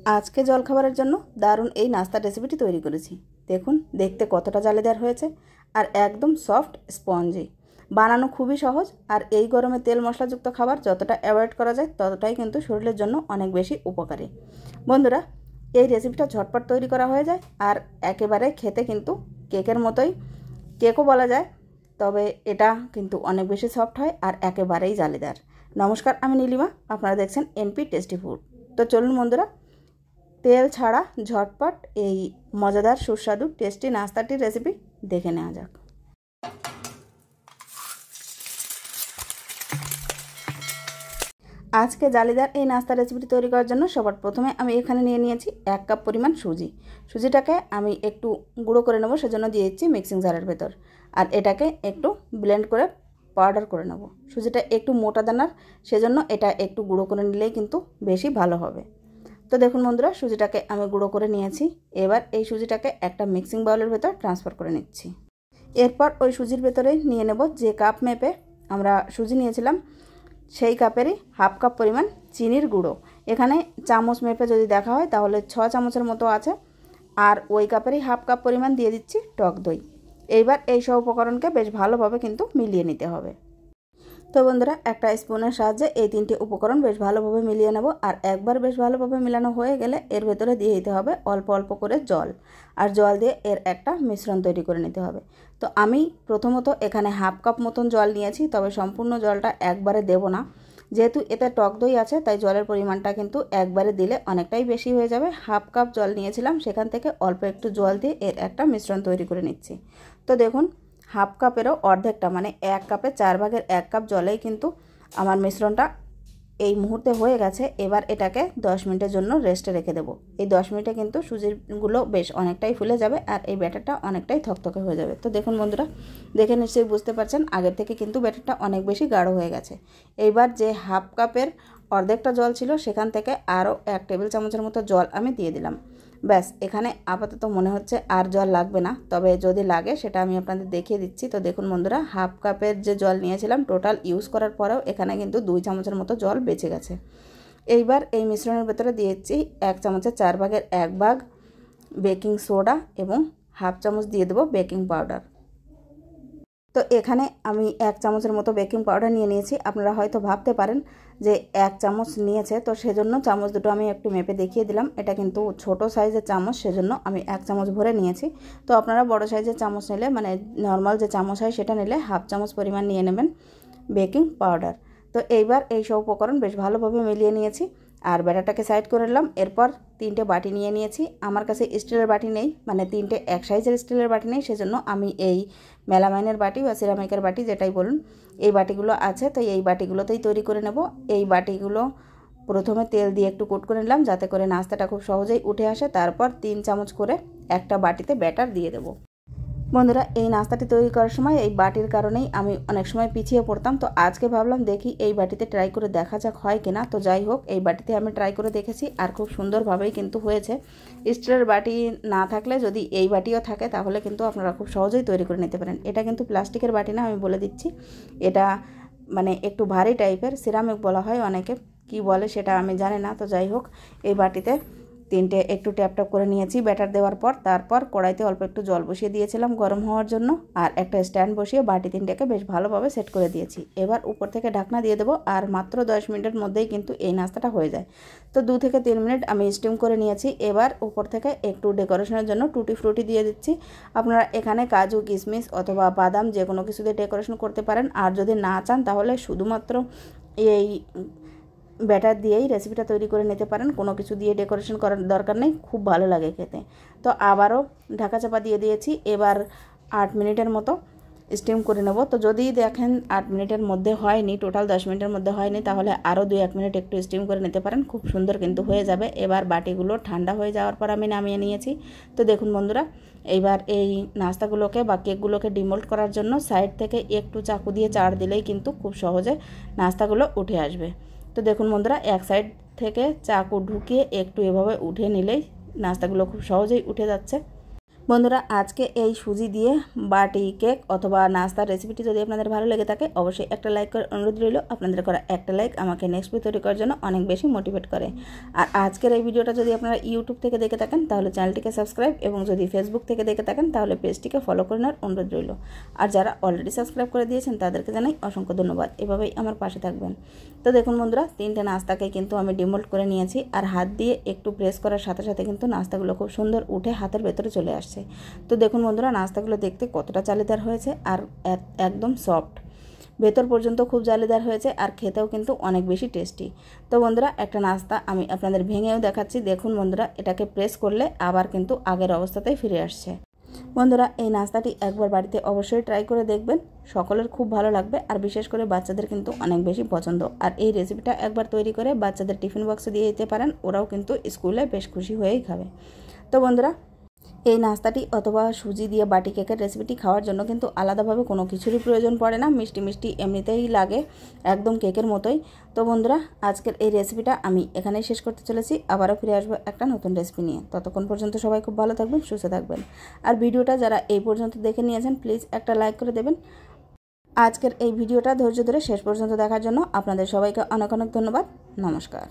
আজকে জলখাবারের জন্য দারুণ এই নাস্তা রেসিপিটি তৈরি করেছি। দেখুন দেখতে কতটা জালিদার হয়েছে আর একদম সফট স্পঞ্জি। বানানো খুবই সহজ আর এই গরমে তেল মশলাযুক্ত খাবার যতটা অ্যাভয়েড করা যায় ততটাই কিন্তু শরীরের জন্য অনেক বেশি উপকারী। বন্ধুরা, এই রেসিপিটা ঝটপট তৈরি করা হয়ে যায় আর একেবারে খেতে কিন্তু কেকের মতোই, কেকও বলা যায়, তবে এটা কিন্তু অনেক বেশি সফট হয় আর একেবারেই জালিদার। নমস্কার, আমি নীলিমা, আপনারা দেখছেন এনপি টেস্টি ফুড। তো চলুন বন্ধুরা, তেল ছাড়া ঝটপট এই মজাদার সুস্বাদু টেস্টি নাস্তাটির রেসিপি দেখে নেওয়া যাক। আজকে জালিদার এই নাস্তা রেসিপিটি তৈরি করার জন্য সবার প্রথমে আমি এখানে নিয়ে নিয়েছি 1 কাপ পরিমাণ সুজি। সুজিটাকে আমি একটু গুঁড়ো করে নেব, সেজন্য দিয়ে দিচ্ছি মিক্সিং জারের ভেতর। আর এটাকে একটু ব্লেন্ড করে পাউডার করে নেব। সুজিটা একটু মোটা দানার, সেজন্য এটা একটু গুঁড়ো করে নিলেই কিন্তু বেশি ভালো হবে। তো দেখুন বন্ধুরা, সুজিটাকে আমি গুঁড়ো করে নিয়েছি। এবার এই সুজিটাকে একটা মিক্সিং বাউলের ভেতর ট্রান্সফার করে নিচ্ছি। এরপর ওই সুজির ভেতরে নিয়ে নেব যে কাপ মেপে আমরা সুজি নিয়েছিলাম সেই কাপেরই 1/2 কাপ পরিমাণ চিনির গুঁড়ো। এখানে চামচ মেপে যদি দেখা হয় তাহলে 6 চামচের মতো আছে। আর ওই কাপেরই 1/2 কাপ পরিমাণ দিয়ে দিচ্ছি টক দই। এইবার এই সব উপকরণকে বেশ ভালোভাবে কিন্তু মিলিয়ে নিতে হবে। তো বন্ধুরা, একটা স্পুনের সাহায্যে এই 3টে উপকরণ বেশ ভালোভাবে মিলিয়ে নেব। আর একবার বেশ ভালোভাবে মেলানো হয়ে গেলে এর ভেতরে দিয়ে দিতে হবে অল্প অল্প করে জল। আর জল দিয়ে এর একটা মিশ্রণ তৈরি করে নিতে হবে। তো আমি প্রথমত এখানে 1/2 কাপ মতন জল নিয়েছি, তবে সম্পূর্ণ জলটা একবারে দেব না। যেহেতু এতে টক দই আছে তাই জলের পরিমাণটা কিন্তু একবারে দিলে অনেকটাই বেশি হয়ে যাবে। 1/2 কাপ জল নিয়েছিলাম, সেখান থেকে অল্প একটু জল দিয়ে এর একটা মিশ্রণ তৈরি করে নিচ্ছি। তো দেখুন, 1/2 কাপেরও অর্ধেকটা মানে 1 কাপে 4/1 কাপ জলেই কিন্তু আমার মিশ্রণটা এই মুহূর্তে হয়ে গেছে। এবার এটাকে 10 মিনিটের জন্য রেস্টে রেখে দেবো। এই 10 মিনিটে কিন্তু সুজিগুলো বেশ অনেকটাই ফুলে যাবে আর এই ব্যাটারটা অনেকটাই থকথকে হয়ে যাবে। তো দেখুন বন্ধুরা, দেখে নিশ্চয়ই বুঝতে পারছেন আগের থেকে কিন্তু ব্যাটারটা অনেক বেশি গাঢ় হয়ে গেছে। এইবার যে 1/2 কাপের অর্ধেকটা জল ছিল সেখান থেকে আরও 1 টেবিল চামচের মতো জল আমি দিয়ে দিলাম। ব্যাস, এখানে আপাতত মনে হচ্ছে আর জল লাগবে না, তবে যদি লাগে সেটা আমি আপনাদের দেখিয়ে দিচ্ছি। তো দেখুন বন্ধুরা, 1/2 কাপের যে জল নিয়েছিলাম টোটাল ইউজ করার পরেও এখানে কিন্তু 2 চামচের মতো জল বেঁচে গেছে। এইবার এই মিশ্রণের ভেতরে দিয়েছি 1 চামচের 4/1 ভাগ বেকিং সোডা এবং 1/2 চামচ দিয়ে দেবো বেকিং পাউডার। তো এখানে আমি 1 চামচের মতো বেকিং পাউডার নিয়ে নিয়েছি। আপনারা হয়তো ভাবতে পারেন যে 1 চামচ নিয়েছে, তো সেজন্য চামচ দুটো আমি একটু মেপে দেখিয়ে দিলাম। এটা কিন্তু ছোট সাইজের চামচ, সেজন্য আমি 1 চামচ ভরে নিয়েছি। তো আপনারা বড় সাইজের চামচ নিলে, মানে নর্মাল যে চামচ হয় সেটা নিলে 1/2 চামচ পরিমাণ নিয়ে নেবেন বেকিং পাউডার। তো এইবার এই সব উপকরণ বেশ ভালোভাবে মিলিয়ে নিয়েছি আর ব্যাটারটাকে সাইড করে নিলাম। এরপর 3টে বাটি নিয়ে নিয়েছি। আমার কাছে স্টিলের বাটি নেই, মানে 3টে এক সাইজের স্টিলের বাটি নেই, সেজন্য আমি এই মেলামাইনের বাটি বা সিরামিকের বাটি যেটাই বলুন, এই বাটিগুলো আছে। তো এই বাটিগুলোতেই তৈরি করে নেব। এই বাটিগুলো প্রথমে তেল দিয়ে একটু কোট করে নিলাম যাতে করে নাস্তাটা খুব সহজেই উঠে আসে। তারপর 3 চামচ করে একটা বাটিতে ব্যাটার দিয়ে দেবো। বন্ধুরা, এই নাস্তাটি তৈরি করার সময় এই বাটির কারণেই আমি অনেক সময় পিছিয়ে পড়তাম। তো আজকে ভাবলাম দেখি এই বাটিতে ট্রাই করে দেখা যাক হয় কিনা। তো যাই হোক, এই বাটিতে আমি ট্রাই করে দেখেছি আর খুব সুন্দরভাবেই কিন্তু হয়েছে। স্টিলের বাটি না থাকলে যদি এই বাটিও থাকে তাহলে কিন্তু আপনারা খুব সহজেই তৈরি করে নিতে পারেন। এটা কিন্তু প্লাস্টিকের বাটি না, আমি বলে দিচ্ছি। এটা মানে একটু ভারী টাইপের, সিরামিক বলা হয় অনেকে, কি বলে সেটা আমি জানি না। তো যাই হোক, এই বাটিতে 3টে একটু ট্যাপ করে নিয়েছি ব্যাটার দেওয়ার পর। তারপর কড়াইতে অল্প একটু জল বসিয়ে দিয়েছিলাম গরম হওয়ার জন্য আর একটা স্ট্যান্ড বসিয়ে বাটি 3টেকে বেশ ভালোভাবে সেট করে দিয়েছি। এবার উপর থেকে ঢাকনা দিয়ে দেবো আর মাত্র 10 মিনিটের মধ্যেই কিন্তু এই নাস্তাটা হয়ে যায়। তো 2 থেকে 3 মিনিট আমি স্টিম করে নিয়েছি। এবার উপর থেকে একটু ডেকোরেশনের জন্য টুটি ফ্রুটি দিয়ে দিচ্ছি। আপনারা এখানে কাজু, কিশমিশ অথবা বাদাম যে কোনো কিছু দিয়ে ডেকোরেশন করতে পারেন। আর যদি না চান তাহলে শুধুমাত্র এই ব্যাটার দিয়েই রেসিপিটা তৈরি করে নিতে পারেন, কোনো কিছু দিয়ে ডেকোরেশন করার দরকার নেই, খুব ভালো লাগে খেতে। তো আবারও ঢাকা চাপা দিয়ে দিয়েছি। এবার 8 মিনিটের মতো স্টিম করে নেব। তো যদি দেখেন 8 মিনিটের মধ্যে হয়নি, টোটাল 10 মিনিটের মধ্যে হয়নি, তাহলে আরও 2-1 মিনিট একটু স্টিম করে নিতে পারেন, খুব সুন্দর কিন্তু হয়ে যাবে। এবার বাটিগুলো ঠান্ডা হয়ে যাওয়ার পর আমি নামিয়ে নিয়েছি। তো দেখুন বন্ধুরা, এইবার এই নাস্তাগুলোকে বা কেকগুলোকে ডিমোল্ড করার জন্য সাইড থেকে একটু চাকু দিয়ে চাড় দিলেই কিন্তু খুব সহজে নাস্তাগুলো উঠে আসবে। তো দেখুন বন্ধুরা, এক সাইড থেকে চাকু ঢুকিয়ে একটু এভাবে উঠে নিলেই নাস্তাগুলো খুব সহজেই উঠে যাচ্ছে। বন্ধুরা আজকে এই সুজি দিয়ে বাটি কেক অথবা নাস্তার রেসিপিটি যদি আপনাদের ভালো লেগে থাকে অবশ্যই একটা লাইক করে অনুরোধ রইল। আপনাদের করা একটা লাইক আমাকে নেক্সট ভিডিও তৈরি করার জন্য অনেক বেশি মোটিভেট করে। আর আজকের এই ভিডিওটা যদি আপনারা ইউটিউব থেকে দেখে থাকেন তাহলে চ্যানেলটিকে সাবস্ক্রাইব এবং যদি ফেসবুক থেকে দেখে থাকেন তাহলে পেজটিকে ফলো করে নেওয়ার অনুরোধ রইল। আর যারা অলরেডি সাবস্ক্রাইব করে দিয়েছেন তাদেরকে জানাই অসংখ্য ধন্যবাদ। এভাবেই আমার পাশে থাকবেন। তো দেখুন বন্ধুরা, 3টে নাস্তাকে কিন্তু আমি ডিমোল্ড করে নিয়েছি। আর হাত দিয়ে একটু প্রেস করার সাথে সাথে কিন্তু নাস্তাগুলো খুব সুন্দর উঠে হাতের ভেতরে চলে আসছে। তো দেখুন বন্ধুরা, নাস্তাগুলো দেখতে কতটা জালিদার হয়েছে আর একদম সফট, ভেতর পর্যন্ত খুব জালিদার হয়েছে আর খেতেও কিন্তু অনেক বেশি টেস্টি। তো বন্ধুরা, একটা নাস্তা আমি আপনাদের ভেঙেও দেখাচ্ছি। দেখুন বন্ধুরা, এটাকে প্রেস করলে আবার কিন্তু আগের অবস্থাতেই ফিরে আসছে। বন্ধুরা, এই নাস্তাটি একবার বাড়িতে অবশ্যই ট্রাই করে দেখবেন, সকলের খুব ভালো লাগবে আর বিশেষ করে বাচ্চাদের কিন্তু অনেক বেশি পছন্দ। আর এই রেসিপিটা একবার তৈরি করে বাচ্চাদের টিফিন বক্সে দিয়ে দিতে পারেন, ওরাও কিন্তু স্কুলে বেশ খুশি হয়েই খাবে। তো বন্ধুরা, এই নাস্তাটি অথবা সুজি দিয়ে বাটি কেকের রেসিপিটি খাওয়ার জন্য কিন্তু আলাদাভাবে কোনো কিছুরই প্রয়োজন পড়ে না, মিষ্টি মিষ্টি এমনিতেই লাগে, একদম কেকের মতোই। তো বন্ধুরা, আজকের এই রেসিপিটা আমি এখানেই শেষ করতে চলেছি। আবারও ফিরে আসবো একটা নতুন রেসিপি নিয়ে। ততক্ষণ পর্যন্ত সবাই খুব ভালো থাকবেন, সুস্থ থাকবেন। আর ভিডিওটা যারা এই পর্যন্ত দেখে নিয়েছেন প্লিজ একটা লাইক করে দেবেন। আজকের এই ভিডিওটা ধৈর্য ধরে শেষ পর্যন্ত দেখার জন্য আপনাদের সবাইকে অনেক অনেক ধন্যবাদ। নমস্কার।